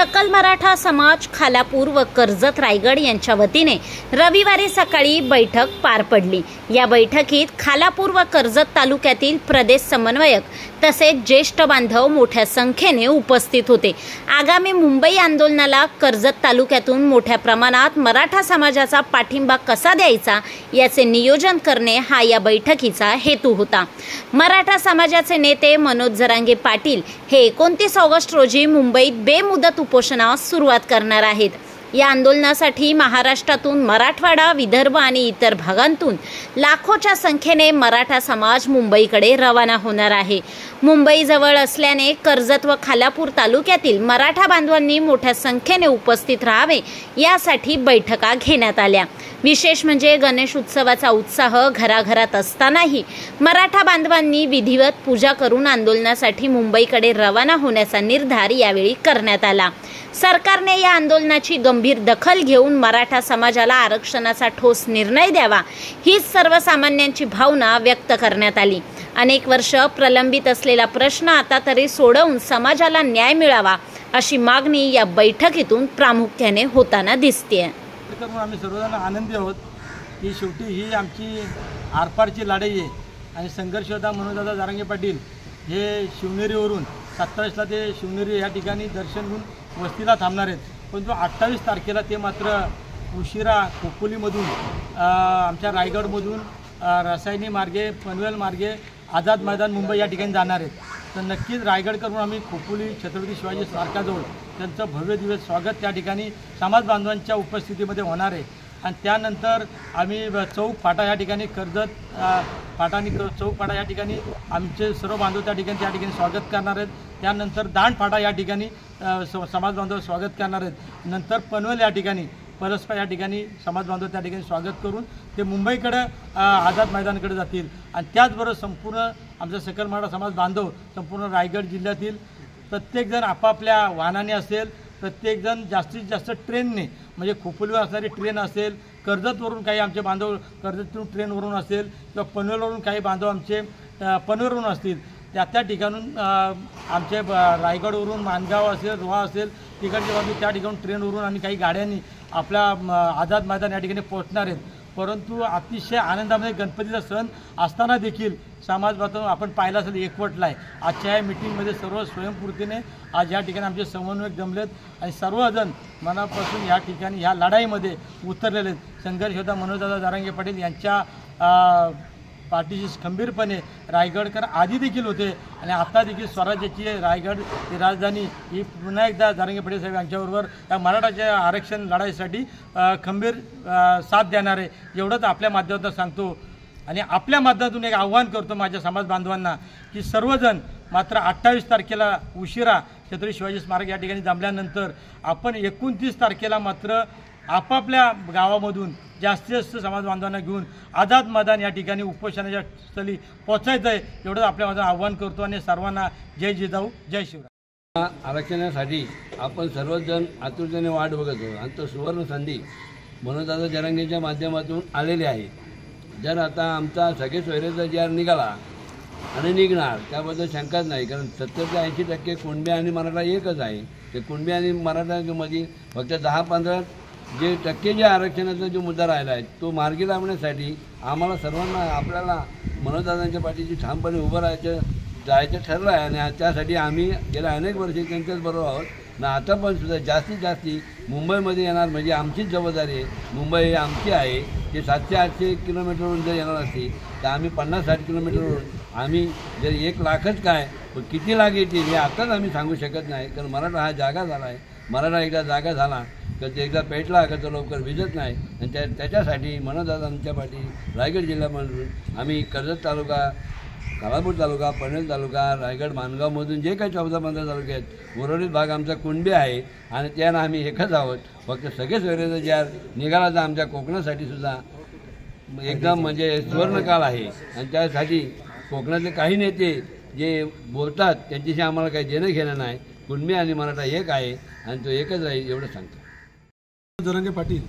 सकल मराठा समाज खालापूर व कर्जत रायगड यांच्या वतीने रविवारी सकाळी बैठक पार पडली। या बैठकीत खालापूर व कर्जत तालुक्यातील प्रदेश समन्वयक तसेच ज्येष्ठ बांधव मोठ्या संख्येने उपस्थित होते। आगामी मुंबई आंदोलनाला कर्जत तालुक्यातून मोठ्या प्रमाणात मराठा समाजाचा पाठिंबा कसा द्यायचा याचे नियोजन करणे हा या बैठकीचा हेतू होता। मराठा समाजाचे नेते मनोज जरांगे पाटील हे 29 ऑगस्ट रोजी मुंबईत बेमुदत उपोषणास सुरुवात करणार आहेत। या आंदोलनासाठी महाराष्ट्रातून मराठवाडा, विदर्भ आणि इतर भागांतून लाखोच्या संख्येने मराठा समाज मुंबईकडे रवाना होणार आहे। मुंबई जवळ असल्याने कर्जत व खालापूर तालुक्यातील मराठा बांधवांनी मोठ्या संख्येने उपस्थित राहावे यासाठी बैठका घेण्यात आल्या। विशेष म्हणजे गणेश उत्सवाचा उत्साह घराघरात असतानाही मराठा बांधवांनी विधिवत पूजा करून आंदोलनासाठी मुंबईकडे रवाना होण्याचा निर्धार यावेळी करण्यात आला। सरकारने या आंदोलनाची गंभीर दखल घेऊन मराठा समाजाला आरक्षणाचा ठोस निर्णय द्यावा हीच सर्वसामान्यांची भावना व्यक्त करण्यात आली। अनेक वर्ष प्रलंबित असलेला प्रश्न आता तरी सोडवून समाजाला न्याय मिळावा अशी मागणी या बैठकीतून प्रामुख्याने होताना दिसते। आम्ही सर्वजण आनंदी आहोत की शेवटी ही आमची आरपारची लढाई आहे आणि संघर्ष होता। मनोजदादा जरांगे पाटील हे शिवनेरीवरून 27ला ते शिवनेरी या ठिकाणी दर्शन घेऊन वस्तीला थांबणार आहेत, परंतु 28 तारखेला ते मात्र उशिरा खोपोलीमधून आमच्या रायगडमधून रसायनी मार्गे पनवेल मार्गे आझाद मैदान मुंबई या ठिकाणी जाणार आहेत। तर नक्कीच रायगड करून आम्ही खोपोली छत्रपती शिवाजी स्मारकाजवळ त्यांचं भव्य दिव्य स्वागत त्या ठिकाणी समाज बांधवांच्या उपस्थितीमध्ये होणार आहे। आणि त्यानंतर आम्ही चौक फाटा या ठिकाणी कर्जत फाटा आणि चौक फाटा या ठिकाणी आमचे सर्व बांधव त्या ठिकाणी स्वागत करणार आहेत। त्यानंतर दांड फाटा या ठिकाणी समाज बांधव स्वागत करणार आहेत। नंतर पनवेल या ठिकाणी परस्पर या ठिकाणी समाज बांधव त्या ठिकाणी स्वागत करून ते मुंबईकडे आझाद मैदानाकडे जातील। आणि त्याचबरोबर संपूर्ण आमचा सकल मराठा समाज बांधव संपूर्ण रायगड जिल्ह्यातील प्रत्येकजण आपापल्या वाहनाने असेल, प्रत्येकजण जास्तीत जास्त ट्रेनने म्हणजे खोपोलीवर असणारी ट्रेन असेल, कर्जतवरून काही आमचे बांधव कर्जतवरून ट्रेनवरून असेल किंवा पनवेलवरून काही बांधव आमचे पनवेलवरून असतील, त्या ठिकाणून आमचे रायगडवरून माणगाव असेल, रोहा असेल तिकडचे बांधव त्या ठिकाणून ट्रेनवरून आणि काही गाड्यांनी आपल्या आझाद मैदान या ठिकाणी पोहोचणार आहेत। परंतु अतिशय आनंदामध्ये गणपतीचा सण असताना देखील समाज बांधव आपण पाहिला असेल एकवटला आहे। आजच्या या मिटिंगमध्ये सर्व स्वयंपूर्तीने आज या ठिकाणी आमचे समन्वयक जमलेत आणि सर्वजण मनापासून या ठिकाणी ह्या लढाईमध्ये उतरलेले आहेत। संघर्ष होता मनोजदादा जरांगे पाटील यांच्या पाठीशी खंबीरपणे रायगडकर आधी देखील होते आणि आता देखील स्वराज्याची रायगड ही राजधानी ही पुन्हा एकदा जरांगे पाटील साहेब यांच्याबरोबर या मराठाच्या आरक्षण लढाईसाठी खंबीर साथ देणार आहे एवढंच आपल्या माध्यमातून सांगतो। आणि आपल्या माध्यमातून एक आव्हान करतो माझ्या समाज बांधवांना की सर्वजण मात्र 28 तारखेला उशिरा छत्रपती शिवाजी स्मारक या ठिकाणी जमल्यानंतर आपण 29 तारखेला मात्र आपापल्या गावामधून जास्तीत जास्त समाज बांधवांना घेऊन आझाद मैदान या ठिकाणी उपोषणाच्या स्थळी पोहोचायचं आहे एवढंच आपल्या माझं आव्हान करतो। आणि सर्वांना जय जिजाऊ जय शिवराय। आरक्षणासाठी आपण सर्वजण आतुरतेने वाट बघत आहोत आणि तो सुवर्ण संधी मनोजदादा जरांगेच्या माध्यमातून आलेली आहे। जर आता आमचा सगळे सोयरेचा जी आर निघाला आणि निघणार त्याबद्दल शंकाच नाही, कारण 70 ते 80% कुणबी आणि मराठा एकच आहे। ते कुणबी आणि मराठामध्ये फक्त 10-15 जे आरक्षणाचा जो मुद्दा राहिला आहे तो मार्गी लावण्यासाठी आम्हाला सर्वांना आपल्याला मनोजदादांच्या पाठीशी ठामपणे उभं जायचं ठरलं आहे। आणि त्यासाठी आम्ही गेल्या अनेक वर्षे त्यांच्याच बरोबर आहोत ना। आता पण सुद्धा जास्तीत जास्त मुंबईमध्ये येणार म्हणजे आमचीच जबाबदारी आहे। मुंबई आमची आहे। ते 700-800 किलोमीटरवरून जर येणार असतील तर आम्ही 50-60 किलोमीटरवरून आम्ही जर 1 लाखच काय पण किती लाख येतील हे आताच आम्ही सांगू शकत नाही, कारण मराठा हा जागा झाला आहे। मराठा एकदा जागा झाला तर ते एकदा पेटला का तो लवकर विजत नाही। आणि त्याच्यासाठी मनोजदादांच्या पाठी रायगड जिल्ह्यामधून आम्ही कर्जत तालुका, खालापूर तालुका, पनवेल तालुका, रायगड माणगावमधून जे काही 14-15 तालुके आहेत उर्वरित भाग आमचा कुणबी आहे आणि त्यानं आम्ही एकच आहोत। फक्त सगळे सोयरेचा जे निघाला तर आमच्या कोकणासाठी सुद्धा एकदम म्हणजे सुवर्णकाळ आहे। आणि त्यासाठी कोकणातले काही नेते जे बोलतात त्यांच्याशी आम्हाला काही देणं घेणं नाही। कुणबी आणि मराठा एक आहे आणि तो एकच राहील एवढं सांगतो। जरांगे पाटील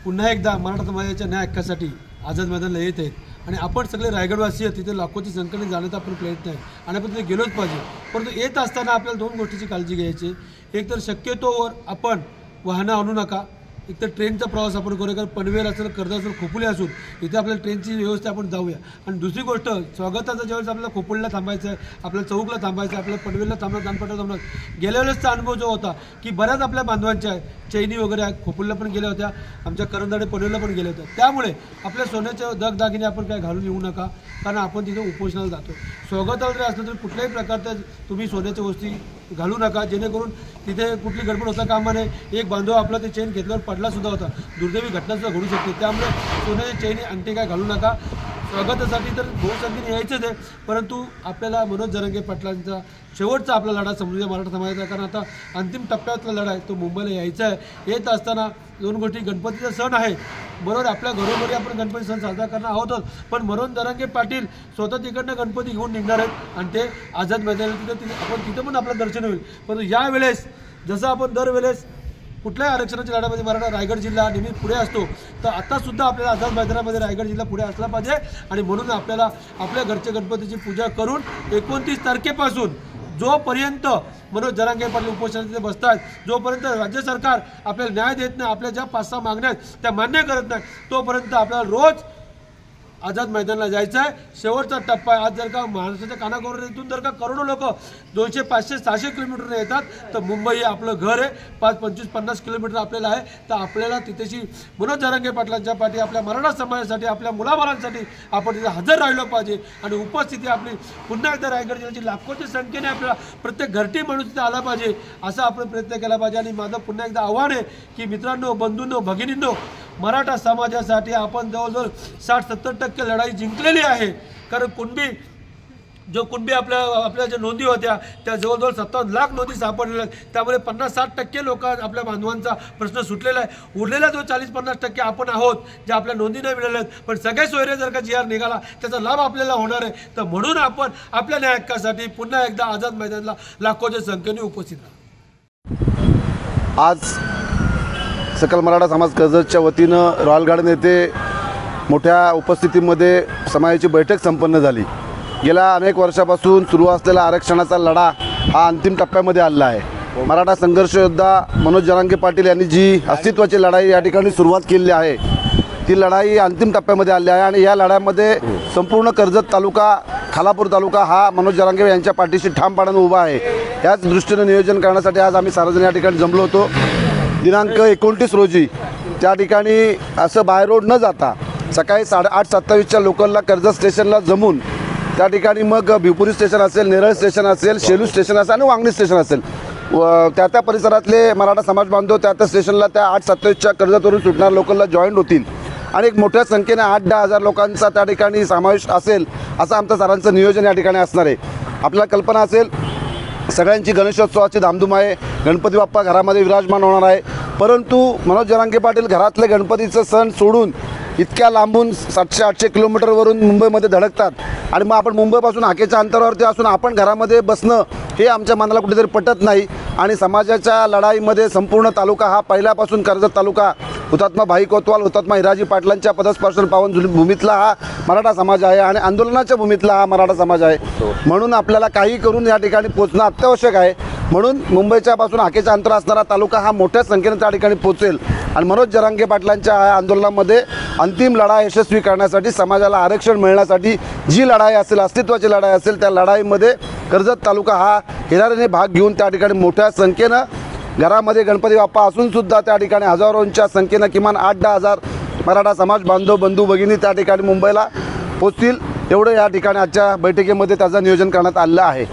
पुन्हा एकदा मराठा समाजाच्या न्याय हक्कासाठी आझाद मैदानाला येत आहेत आणि आपण सगळे रायगडवासी आहेत, तिथे लाखोची संख्येने जाण्याचा आपण प्रयत्न आहे आणि आपण तिथे गेलोच पाहिजे. परंतु येत असताना आपल्याला 2 गोष्टीची काळजी घ्यायची. एक तर शक्यतोवर आपण वाहनं आणू नका. एक तर ट्रेनचा प्रवास आपण करूया, कारण पनवेल असेल, कर्जत असेल, खोपोली असून इथे आपल्याला ट्रेनची व्यवस्था आपण जाऊया. आणि दुसरी गोष्ट, स्वागताचा ज्यावेळेस आपल्याला खोपोलीला थांबायचं आहे, आपल्याला चौकला थांबायचं आहे, आपल्याला पनवेलला दानपाट्याला थांबणार. गेल्या वेळेसचा अनुभव जो होता की बऱ्याच आपल्या बांधवांच्या चैनी वगैरे खोपोलीला पण गेल्या होत्या, आमच्या करंजाडे पनवेलला पण गेल्या होत्या. त्यामुळे आपल्या सोन्याच्या दगदागिने आपण काय घालून येऊ नका, कारण आपण तिथे उपोषणाला जातो. स्वागताला जरी असलं तर कुठल्याही प्रकारच्या तुम्ही सोन्याच्या वस्तू घालू नका, जेणेकरून तिथे कुठली गडबड होता कामा नये. एक बांधव आपला ते चेन घेतल्यावर पडलासुद्धा होता, दुर्दैवी घटनासुद्धा घडू शकते. त्यामुळे सोन्याची चेनी अंगठी काय घालू नका. स्वागतासाठी तर बहुसंख्येने यायचंच आहे, परंतु आपल्याला मनोज जरांगे पाटलांचा शेवटचा आपला लढा समजूया मराठा समाजाचा, कारण आता अंतिम टप्प्यातला लढा आहे, तो मुंबईला यायचा आहे. येत असताना 2 गोष्टी, गणपतीचा सण आहे बरोबर, आपल्या घरोघरी आपण गणपती सण साजरा करणार आहोतच, पण मनोज जरांगे पाटील स्वतः तिकडनं गणपती घेऊन निघणार आहेत आणि ते आझाद मैदानाला तिथे आपण तिथं पण आपलं दर्शन होईल. परंतु यावेळेस जसं आपण दरवेळेस कुठल्याही आरक्षणाच्या लढ्यामध्ये मराठा रायगड जिल्हा नेहमी पुढे असतो, तर आतासुद्धा आपल्याला आझाद मैदानामध्ये रायगड जिल्हा पुढे असला पाहिजे. आणि म्हणून आपल्याला आपल्या घरच्या गणपतीची पूजा करून 29 तारखेपासून जोपर्यंत मनोज जरांगे पाटील उपोषणात तिथे बसतात, जोपर्यंत राज्य सरकार आपल्याला न्याय देत नाही, आपल्या ज्या 5-6 मागण्या आहेत त्या मान्य करत नाही, तोपर्यंत आपल्याला रोज आझाद मैदानाला जायचं आहे. शेवटचा टप्पा आहे. आज जर का महाराष्ट्राच्या कानाकोपऱ्यातून जर का करोडो लोक 200, 500, 600 किलोमीटर येतात, तर मुंबई हे आपलं घर आहे. 5, 25, 50 किलोमीटर आपल्याला आहे, तर आपल्याला तिथेशी मनोज जरांगे पाटलांच्या पाठी आपल्या मराठा समाजासाठी, आपल्या मुलाबाळांसाठी आपण तिथे हजर राहिलो पाहिजे. आणि उपस्थिती आपली पुन्हा एकदा रायगड जिल्ह्याची लाखोच्या संख्येने आपल्याला प्रत्येक घरटी माणूस तिथे आला पाहिजे, असा आपण प्रयत्न केला पाहिजे. आणि माझं पुन्हा एकदा आव्हान आहे की मित्रांनो, बंधूंनो, भगिनींनो, मराठा समाजासाठी आपण जवळजवळ 60-70% लढाई जिंकलेली आहे. कारण कुणबी आपल्या ज्या नोंदी होत्या त्या जवळजवळ 57 लाख नोंदी सापडलेल्या आहेत. त्यामुळे 50-60% लोक आपल्या बांधवांचा प्रश्न सुटलेला आहे. उरलेला जो 40-50% आपण आहोत ज्या आपल्या नोंदी नाही मिळाल्या आहेत, पण सगळे सोयरे जर का GR निघाला त्याचा लाभ आपल्याला होणार आहे. तर म्हणून आपण आपल्या न्याय हक्कासाठी पुन्हा एकदा आझाद मैदानाला लाखोच्या संख्येने उपस्थित राहू. आज सकल मराठा समाज कर्जतच्या वतीनं रॉयल गार्डन येथे मोठ्या उपस्थितीमध्ये समाजाची बैठक संपन्न झाली. गेल्या अनेक वर्षापासून सुरू असलेला आरक्षणाचा लढा हा अंतिम टप्प्यामध्ये आलेला आहे. मराठा संघर्ष योद्धा मनोज जरांगे पाटील यांनी जी अस्तित्वाची लढाई या ठिकाणी सुरुवात केली आहे, ती लढाई अंतिम टप्प्यामध्ये आली आहे. आणि या लढ्यामध्ये संपूर्ण कर्जत तालुका, खालापूर तालुका हा मनोज जरांगे यांच्या पाठीशी ठामपणाने उभा आहे. याच दृष्टीने नियोजन करण्यासाठी आज आम्ही सार्वजनिक या ठिकाणी जमलो होतो. दिनांक 29 रोजी त्या ठिकाणी असं बाय रोड न जाता सकाळी 8:27च्या लोकलला कर्जत स्टेशनला जमून त्या ठिकाणी मग भिवपुरी स्टेशन असेल, नेरळ स्टेशन असेल, शेलू स्टेशन असेल आणि वांगणी स्टेशन असेल, त्या परिसरातले मराठा समाज बांधव त्या स्टेशनला त्या 8:27च्या कर्जतवरून सुटणार लोकलला जॉईंट होतील. आणि एक मोठ्या संख्येने 8-10 हजार लोकांचा त्या ठिकाणी समावेश असेल असं आमचं सारांचं नियोजन या ठिकाणी असणार आहे. आपल्याला कल्पना असेल सगळ्यांची गणेशोत्सवाची धामधूम आहे, गणपती बाप्पा घरामध्ये विराजमान होणार आहे. परंतु मनोज जरांगे पाटील घरातले गणपतीचं सण सोडून इतक्या लांबून 700-800 किलोमीटरवरून मुंबईमध्ये धडकतात. आणि मग आपण मुंबईपासून हाकेच्या अंतरावरती असून आपण घरामध्ये बसणं हे आमच्या मनाला कुठेतरी पटत नाही. आणि समाजाच्या लढाईमध्ये संपूर्ण तालुका हा पहिल्यापासून कर्जत तालुका हुतात्मा भाई कोतवाल, हुतात्मा हिराजी पाटलांच्या पदस्पर्शन पावन भूमीतला हा मराठा समाज आहे आणि आंदोलनाच्या भूमीतला हा मराठा समाज आहे. म्हणून आपल्याला काही करून या ठिकाणी पोचणं अत्यावश्यक आहे. म्हणून मुंबईच्या पासून हाकेच्या अंतर असणारा तालुका हा मोठ्या संख्येने त्या ठिकाणी पोचेल. आणि मनोज जरांगे पाटलांच्या या आंदोलनामध्ये अंतिम लढाई यशस्वी करण्यासाठी, समाजाला आरक्षण मिळण्यासाठी जी लढाई असेल, अस्तित्वाची लढाई असेल, त्या लढाईमध्ये कर्जत तालुका हा हिरारीने भाग घेऊन त्या ठिकाणी मोठ्या संख्येनं घरामध्ये गणपती बाप्पा असूनसुद्धा त्या ठिकाणी हजारोंच्या संख्येनं किमान 8-10 हजार मराठा समाज बांधव, बंधू भगिनी त्या ठिकाणी मुंबईला पोचतील, एवढं या ठिकाणी आजच्या बैठकीमध्ये त्याचं नियोजन करण्यात आलेलं आहे.